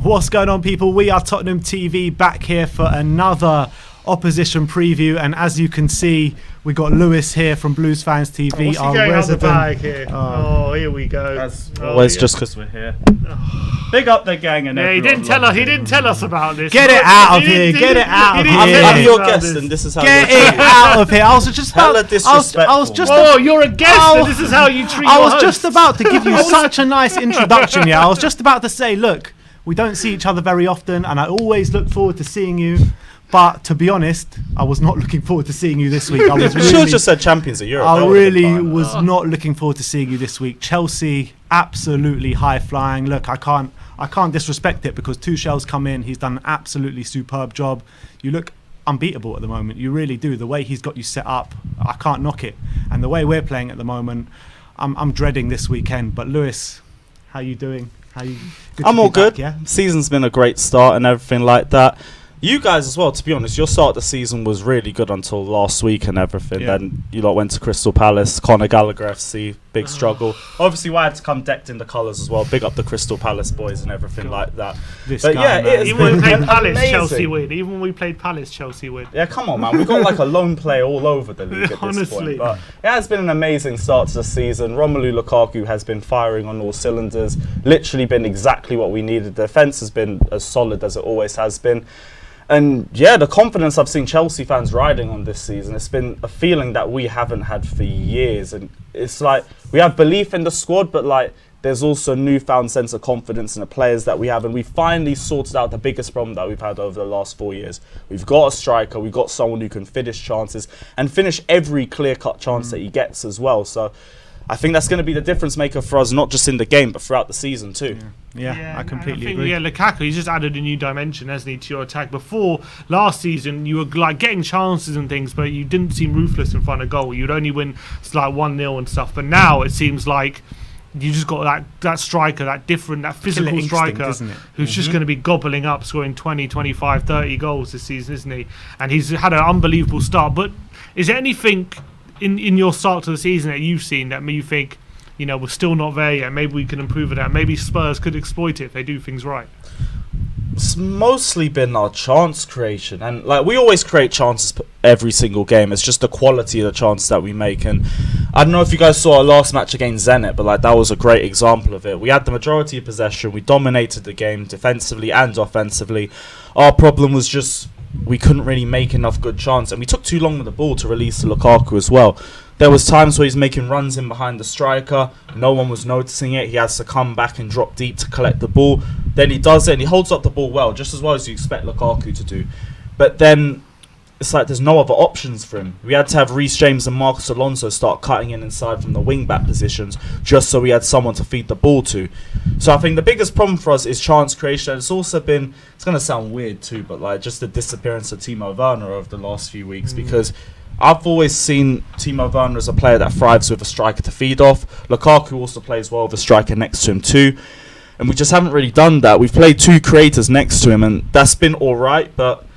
What's going on, people? We are Tottenham TV, back here for another opposition preview, and as you can see, we got Lewis here from Blues Fans TV. What's he going on the bag here? Oh, here we go. That's always just because we're here. Big up the gang and he didn't tell us. He didn't tell us about this. Get it out of here! Get it out of here! I'm your guest, and this is how. Get it out of here! I was just about. I was just. Oh, you're a guest, and this is how you treat. I was just about to give you such a nice introduction. Yeah, I was just about to say, look, we don't see each other very often, and I always look forward to seeing you. But to be honest, I was not looking forward to seeing you this week. I was really, just said champions of Europe. I really was not looking forward to seeing you this week. Chelsea, absolutely high flying. Look, I can't disrespect it because Tuchel's come in. He's done an absolutely superb job. You look unbeatable at the moment. You really do. The way he's got you set up, I can't knock it. And the way we're playing at the moment, I'm dreading this weekend. But Lewis, how you doing? I'm all good. Yeah? Season's been a great start and everything like that. You guys as well, to be honest, your start of the season was really good until last week and everything. Yeah. Then you lot went to Crystal Palace, Conor Gallagher FC, big struggle. Obviously, I had to come decked in the colours as well. Big up the Crystal Palace boys and everything like that. But yeah, even when we played Palace, Chelsea win. Even when we played Palace, Chelsea win. Yeah, come on, man. We've got like a lone player all over the league at this point. But it has been an amazing start to the season. Romelu Lukaku has been firing on all cylinders. Literally been exactly what we needed. The defence has been as solid as it always has been. And yeah, the confidence I've seen Chelsea fans riding on this season, it's been a feeling that we haven't had for years. And it's like we have belief in the squad, but like there's also a newfound sense of confidence in the players that we have. And we finally sorted out the biggest problem that we've had over the last 4 years. We've got a striker, we've got someone who can finish chances and finish every clear-cut chance that he gets as well. So I think that's going to be the difference maker for us, not just in the game, but throughout the season too. Yeah, I completely agree. Yeah, Lukaku, he's just added a new dimension, hasn't he, to your attack. Before, last season, you were like getting chances and things, but you didn't seem ruthless in front of goal. You'd only win like 1-0 and stuff. But now it seems like you just got that striker, that physical striker who's just going to be gobbling up, scoring 20, 25, 30 goals this season, isn't he? And he's had an unbelievable start. But is there anything in your start to the season that you've seen that you think, you know, we're still not there yet, maybe we can improve it out, maybe Spurs could exploit it if they do things right? It's mostly been our chance creation, and like we always create chances every single game. It's just the quality of the chances that we make. And I don't know if you guys saw our last match against Zenit, but like that was a great example of it. We had the majority of possession, we dominated the game defensively and offensively. Our problem was just we couldn't really make enough good chances, and we took too long with the ball to release to Lukaku as well. There was times where he's making runs in behind the striker, no one was noticing it, he has to come back and drop deep to collect the ball. Then he does it and he holds up the ball well, just as well as you expect Lukaku to do. But then it's like there's no other options for him. We had to have Reece James and Marcus Alonso start cutting in inside from the wing-back positions just so we had someone to feed the ball to. So I think the biggest problem for us is chance creation. It's also been, it's going to sound weird too, but like just the disappearance of Timo Werner over the last few weeks because I've always seen Timo Werner as a player that thrives with a striker to feed off. Lukaku also plays well with a striker next to him too. And we just haven't really done that. We've played two creators next to him and that's been alright, but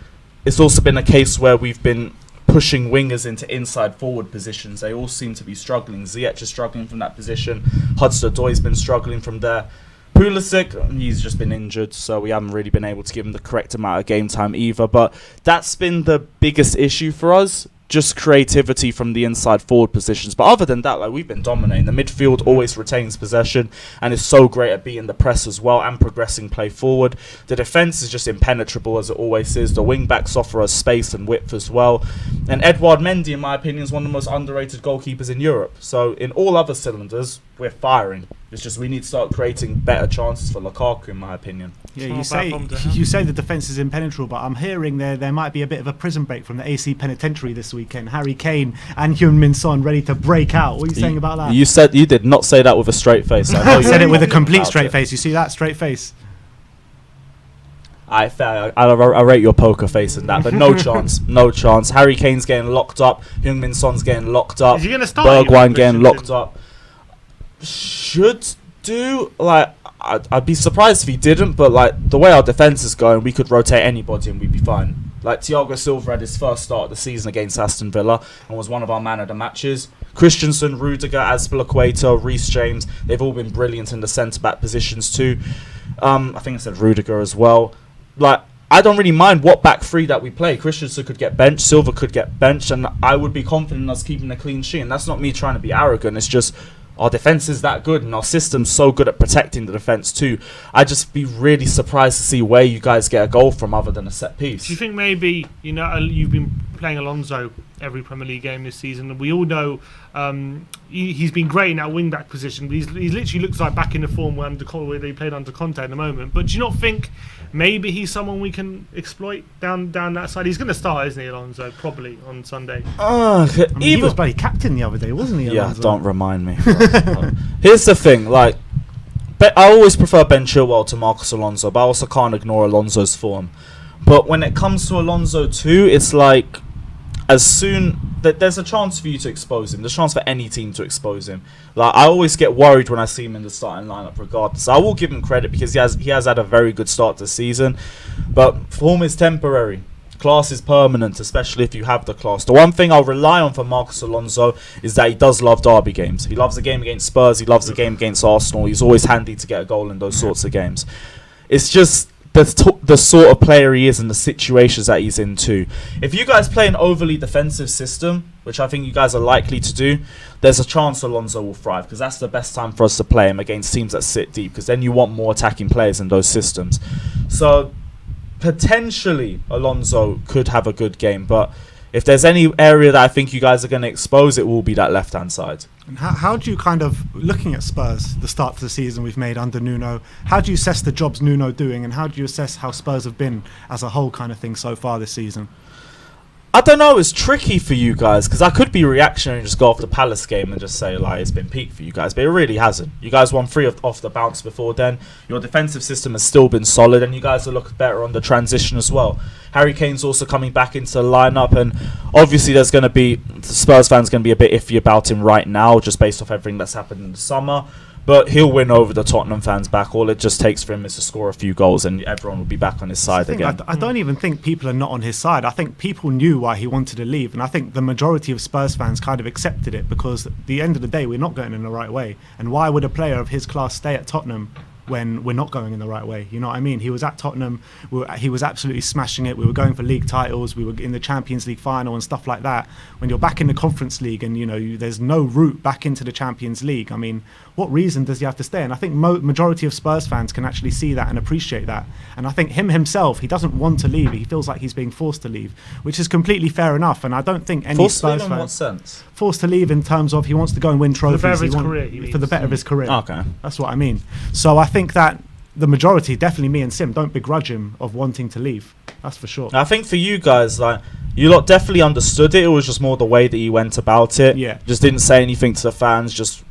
it's also been a case where we've been pushing wingers into inside forward positions. They all seem to be struggling. Ziyech is struggling from that position. Hudson-Odoi's been struggling from there. Pulisic, he's just been injured, so we haven't really been able to give him the correct amount of game time either. But that's been the biggest issue for us. Just creativity from the inside forward positions. But other than that, like we've been dominating. The midfield always retains possession and is so great at beating the press as well and progressing play forward. The defence is just impenetrable as it always is. The wing backs offer us space and width as well. And Edouard Mendy, in my opinion, is one of the most underrated goalkeepers in Europe. So in all other cylinders, we're firing. It's just we need to start creating better chances for Lukaku, in my opinion. Yeah, you say the defence is impenetrable, but I'm hearing there might be a bit of a prison break from the AC Penitentiary this weekend. Harry Kane and Heung-min Son ready to break out. What are you saying about that? You did not say that with a straight face. I said it with a complete straight face. You see that straight face? I rate your poker face in that, but no chance, no chance. Harry Kane's getting locked up. Heung-min Son's getting locked up. Is he going to start? Bergwijn getting locked up. Should do like I'd be surprised if he didn't, but like the way our defense is going, we could rotate anybody and we'd be fine. Like Thiago Silva had his first start of the season against Aston Villa and was one of our man of the matches. Christensen, Rudiger, Azpilicueta, Reece James, they've all been brilliant in the centre back positions too. I think I said Rudiger as well. Like, I don't really mind what back three that we play. Christensen could get benched, Silva could get benched, and I would be confident in us keeping a clean sheet. And that's not me trying to be arrogant. It's just our defense is that good, and our system's so good at protecting the defense too. I'd just be really surprised to see where you guys get a goal from other than a set piece. Do you think maybe, you've been playing Alonso every Premier League game this season, and we all know he's been great in that wing-back position, but he literally looks like back in the form where they played under Conte at the moment. But do you not think maybe he's someone we can exploit down that side? He's going to start, isn't he, Alonso, probably on Sunday? He was bloody captain the other day, wasn't he, Alonso? Yeah, don't remind me. Here's the thing, like, I always prefer Ben Chilwell to Marcus Alonso, but I also can't ignore Alonso's form. But when it comes to Alonso too, it's like, as soon that there's a chance for you to expose him, there's a chance for any team to expose him. Like, I always get worried when I see him in the starting lineup regardless. I will give him credit because he has had a very good start to the season, but form is temporary. Class is permanent, especially if you have the class. The one thing I'll rely on for Marcus Alonso is that he does love derby games. He loves the game against Spurs, he loves the game against Arsenal. He's always handy to get a goal in those sorts of games. It's just the sort of player he is and the situations that he's in too. If you guys play an overly defensive system, which I think you guys are likely to do, there's a chance Alonso will thrive, because that's the best time for us to play him against teams that sit deep, because then you want more attacking players in those systems. So potentially Alonso could have a good game, but if there's any area that I think you guys are going to expose, it will be that left-hand side. And how do you kind of, looking at Spurs, the start to the season we've made under Nuno, how do you assess the jobs Nuno doing, and how do you assess how Spurs have been as a whole kind of thing so far this season? I don't know, it's tricky for you guys, because I could be reactionary and just go off the Palace game and just say, like, it's been peak for you guys, but it really hasn't. You guys won 3 off the bounce before then. Your defensive system has still been solid, and you guys have looked better on the transition as well. Harry Kane's also coming back into the lineup, and obviously there's going to be, the Spurs fans going to be a bit iffy about him right now, just based off everything that's happened in the summer. But he'll win over the Tottenham fans back. All it just takes for him is to score a few goals and everyone will be back on his side again. I don't even think people are not on his side. I think people knew why he wanted to leave. And I think the majority of Spurs fans kind of accepted it, because at the end of the day, we're not going in the right way. And why would a player of his class stay at Tottenham when we're not going in the right way? You know what I mean? He was at Tottenham, he was absolutely smashing it. We were going for league titles, we were in the Champions League final and stuff like that. When you're back in the Conference League and there's no route back into the Champions League, I mean, what reason does he have to stay? And I think majority of Spurs fans can actually see that and appreciate that. And I think him himself, he doesn't want to leave. He feels like he's being forced to leave, which is completely fair enough. And I don't think any forced Spurs to leave fan, in what sense? Forced to leave in terms of he wants to go and win trophies. For the better of his career, for the better of his career. Okay. That's what I mean. So I think that the majority, definitely me and Sim, don't begrudge him of wanting to leave. That's for sure. I think for you guys, like, you lot definitely understood it. It was just more the way that he went about it. Yeah. Just didn't say anything to the fans. Just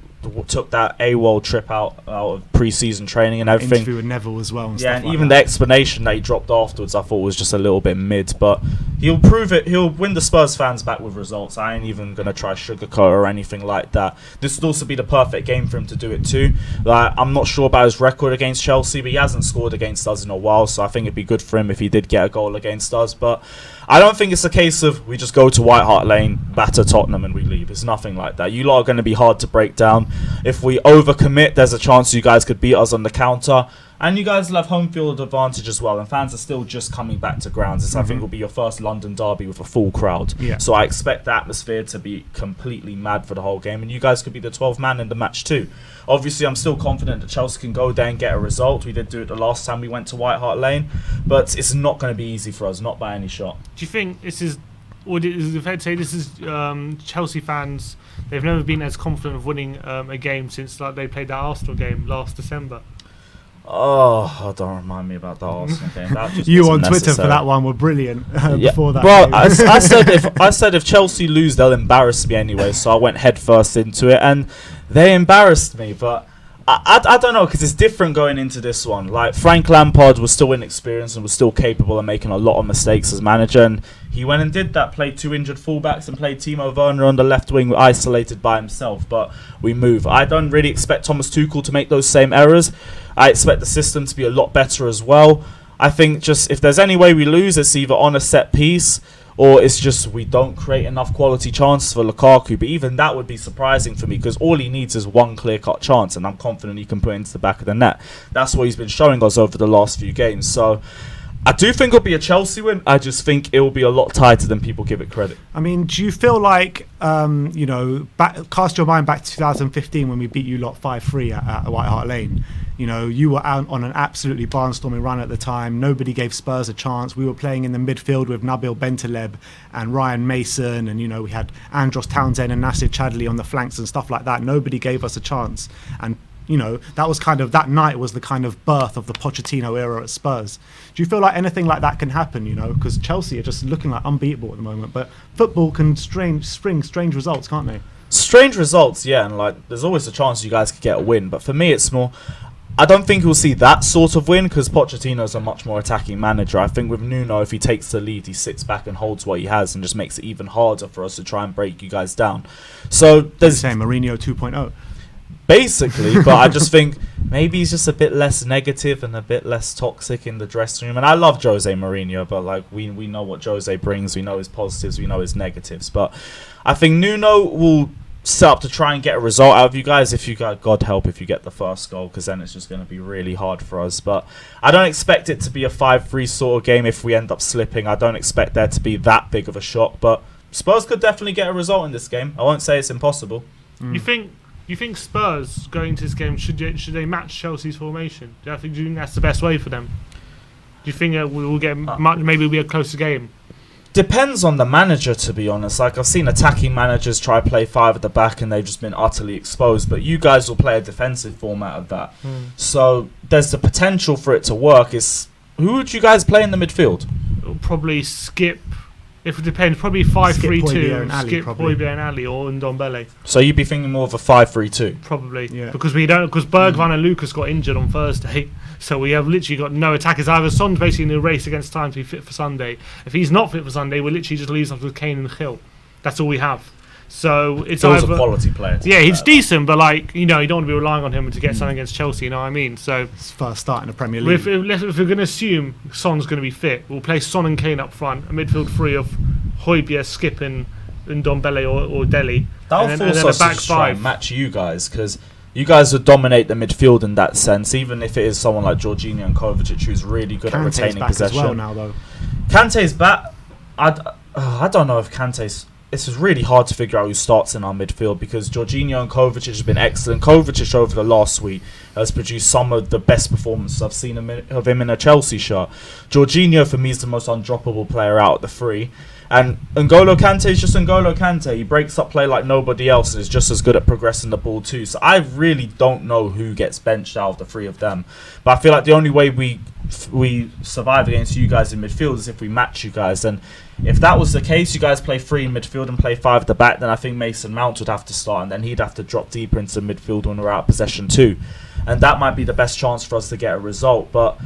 took that AWOL trip out of pre-season training and everything. Interview with Neville as well. And yeah, stuff and like even that. the explanation that he dropped afterwards, I thought was just a little bit mid. But he'll prove it. He'll win the Spurs fans back with results. I ain't even gonna try sugarcoat or anything like that. This would also be the perfect game for him to do it too. Like, I'm not sure about his record against Chelsea, but he hasn't scored against us in a while, so I think it'd be good for him if he did get a goal against us. But I don't think it's a case of we just go to White Hart Lane, batter Tottenham and we leave. It's nothing like that. You lot are going to be hard to break down. If we overcommit, there's a chance you guys could beat us on the counter. And you guys will have home field advantage as well. And fans are still just coming back to grounds. This, I think, will be your first London derby with a full crowd. Yeah. So I expect the atmosphere to be completely mad for the whole game. And you guys could be the 12th man in the match too. Obviously, I'm still confident that Chelsea can go there and get a result. We did do it the last time we went to White Hart Lane. But it's not going to be easy for us, not by any shot. Do you think this is, or is it fair to say this is Chelsea fans, they've never been as confident of winning a game since they played that Arsenal game last December? Oh, don't remind me about the Arsenal game. That just You was on Twitter for unnecessary. that one were brilliant before that. Bro, game. I said if Chelsea lose, they'll embarrass me anyway. So I went head first into it, and they embarrassed me. But I don't know, because it's different going into this one. Like, Frank Lampard was still inexperienced and was still capable of making a lot of mistakes as manager, and he went and did that. Played 2 injured fullbacks and played Timo Werner on the left wing, isolated by himself. But we move. I don't really expect Thomas Tuchel to make those same errors. I expect the system to be a lot better as well. I think just if there's any way we lose, it's either on a set piece or it's just we don't create enough quality chances for Lukaku. But even that would be surprising for me, because all he needs is one clear-cut chance, and I'm confident he can put it into the back of the net. That's what he's been showing us over the last few games. So I do think it'll be a Chelsea win. I just think it will be a lot tighter than people give it credit. I mean, do you feel like, cast your mind back to 2015 when we beat you lot 5-3 at White Hart Lane? You know, you were out on an absolutely barnstorming run at the time. Nobody gave Spurs a chance. We were playing in the midfield with Nabil Bentaleb and Ryan Mason, and, you know, we had Andros Townsend and Nasser Chadli on the flanks and stuff like that. Nobody gave us a chance. And, you know, that night was the kind of birth of the Pochettino era at Spurs. Do you feel like anything like that can happen, you know? Because Chelsea are just looking like unbeatable at the moment. But football can spring strange results, can't they? Strange results, yeah. And, like, there's always a chance you guys could get a win. But for me, it's more... I don't think we'll see that sort of win, because Pochettino's a much more attacking manager. I think with Nuno, if he takes the lead, he sits back and holds what he has and just makes it even harder for us to try and break you guys down. So there's... Same, Mourinho 2.0. Basically, but I just think maybe he's just a bit less negative and a bit less toxic in the dressing room. And I love Jose Mourinho, but like we know what Jose brings. We know his positives, we know his negatives. But I think Nuno will set up to try and get a result out of you guys. If you got, God help if you get the first goal, because then it's just going to be really hard for us. But I don't expect it to be a 5-3 sort of game if we end up slipping. I don't expect there to be that big of a shock. But Spurs could definitely get a result in this game. I won't say it's impossible. You think Spurs going into this game should they match Chelsea's formation? Do you think that's the best way for them? Do you think we will get maybe it'll be a closer game? Depends on the manager, to be honest. Like, I've seen attacking managers try to play 5 at the back and they've just been utterly exposed. But you guys will play a defensive format of that. So there's the potential for it to work. Who would you guys play in the midfield? It'll probably skip. If it depends, probably 5-3-2. Skip Højbjerg and Ali or Ndombele. So you'd be thinking more of a 5-3-2. Probably, yeah. Because Bergwijn and Lucas got injured on Thursday, so we have literally got no attackers. Either Son's basically in the race against time to be fit for Sunday. If he's not fit for Sunday, we literally just leave us with Kane and Gil. That's all we have. So it's Phil's a quality player. Yeah, he's decent, but like you don't want to be relying on him to get something against Chelsea. You know what I mean? So it's first start in the Premier League. If we're going to assume Son's going to be fit, we'll play Son and Kane up front, a midfield three of Højbjerg, Skip, and Ndombele or Dele. That'll force us to just try and match you guys, because you guys would dominate the midfield in that sense, even if it is someone like Jorginho and Kovacic who's really good at retaining possession. As well now, though. Kante's back. I don't know if Kante's... This is really hard to figure out who starts in our midfield, because Jorginho and Kovacic have been excellent. Kovacic over the last week has produced some of the best performances I've seen of him in a Chelsea shirt. Jorginho for me is the most undroppable player out of the three. And N'Golo Kante is just N'Golo Kante. He breaks up play like nobody else and is just as good at progressing the ball too. So I really don't know who gets benched out of the three of them. But I feel like the only way we survive against you guys in midfield is if we match you guys. And if that was the case, you guys play 3 in midfield and play 5 at the back, then I think Mason Mount would have to start, and then he'd have to drop deeper into midfield when we're out of possession too. And that might be the best chance for us to get a result. But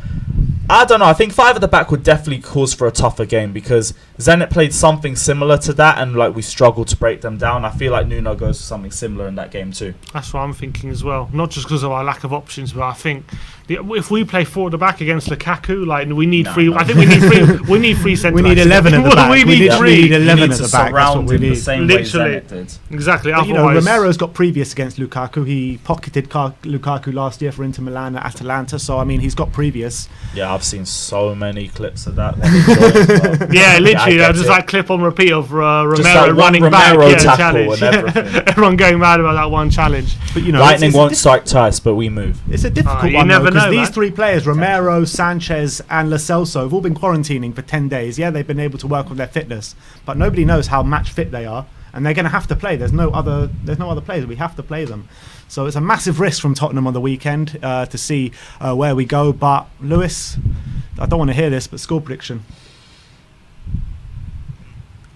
I don't know. I think 5 at the back would definitely cause for a tougher game, because Zenit played something similar to that and like we struggled to break them down. I feel like Nuno goes for something similar in that game too. That's what I'm thinking as well. Not just because of our lack of options, but I think if we play 4 at the back against Lukaku, like we need 3. I think we need 3. We need 3 centre. We need 11 at the back. We need 11 at the back. That's what we need. The same Literally, way Zenit did. Exactly. But, Romero's got previous against Lukaku. He pocketed Lukaku last year for Inter Milan at Atalanta. So I mean, he's got previous. Yeah, I've seen so many clips of that. Yeah, literally, just like clip on repeat of Romero running back, challenge. Everyone going mad about that one challenge. But Lightning won't strike twice, but we move. It's a difficult one because these 3 players, Romero, Sanchez, and Lo Celso, have all been quarantining for 10 days. Yeah, they've been able to work on their fitness, but nobody knows how match fit they are, and they're going to have to play. There's no other players. We have to play them. So it's a massive risk from Tottenham on the weekend to see where we go. But Lewis, I don't want to hear this, but score prediction.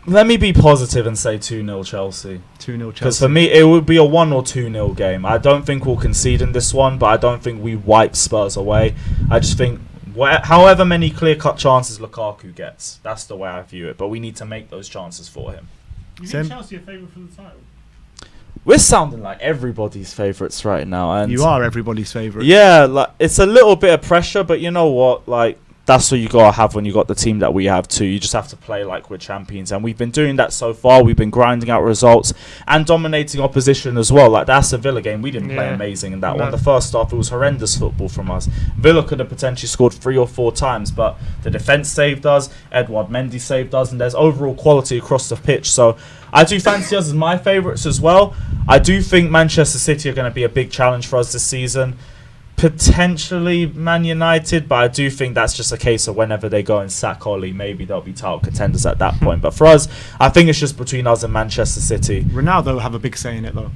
Let me be positive and say 2-0 Chelsea. 2-0 Chelsea. Because for me, it would be a 1 or 2-0 game. I don't think we'll concede in this one, but I don't think we wipe Spurs away. I just think however many clear-cut chances Lukaku gets, that's the way I view it. But we need to make those chances for him. You think Chelsea are favourite for the title? We're sounding like everybody's favourites right now. And you are everybody's favourite. Yeah, like it's a little bit of pressure, but you know what? Like, that's what you got to have when you got the team that we have too. You just have to play like we're champions, and we've been doing that so far. We've been grinding out results and dominating opposition as well. Like that Villa game, we didn't play amazing in that one. The first half, it was horrendous football from us. Villa could have potentially scored 3 or 4 times, but the defence saved us, Edouard Mendy saved us, and there's overall quality across the pitch. So I do fancy us as my favourites as well. I do think Manchester City are going to be a big challenge for us this season. Potentially Man United, but I do think that's just a case of whenever they go and sack Oli, maybe they'll be title contenders at that point. But for us, I think it's just between us and Manchester City. Ronaldo will have a big say in it though.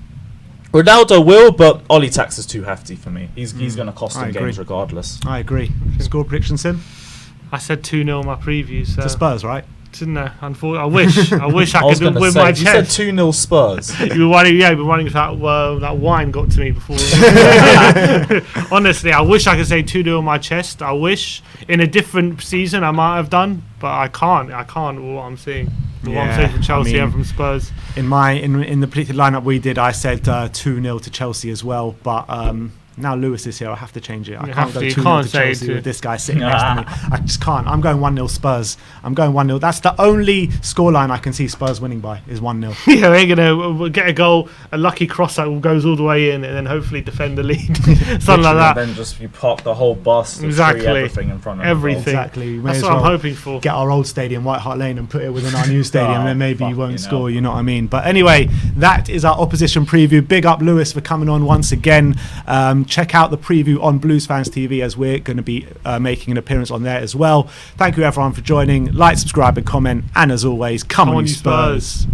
Ronaldo will, but Oli tax is too hefty for me. He's going to cost him games regardless. I agree. Score prediction, Sim? I said 2-0 in my preview. So. To Spurs, right? No, unfortunately, I wish I could win my chest. You said 2-0 Spurs. You were running that wine got to me before. Honestly, I wish I could say 2-0 in my chest. I wish in a different season I might have done, but I can't. What I'm seeing. What I'm saying from Chelsea and from Spurs. In the predicted lineup we did, I said 2-0 to Chelsea as well, but now Lewis is here, I have to change it. I can't go 2-0 to Chelsea with this guy sitting next to me. I just can't. I'm going 1-0 Spurs. I'm going 1-0. That's the only scoreline I can see Spurs winning by is 1-0. Yeah, we're going to get a goal, a lucky cross that goes all the way in, and then hopefully defend the lead. Something like that. And then just you pop the whole bus. Exactly. Everything in front of everything. Exactly. That's what I'm hoping for. Get our old stadium, White Hart Lane, and put it within our new stadium, and then maybe you won't score, you know what I mean? But anyway, that is our opposition preview. Big up Lewis for coming on once again. Check out the preview on Blues Fans TV as we're going to be making an appearance on there as well. Thank you everyone for joining. Like, subscribe and comment, and as always, come on you Spurs.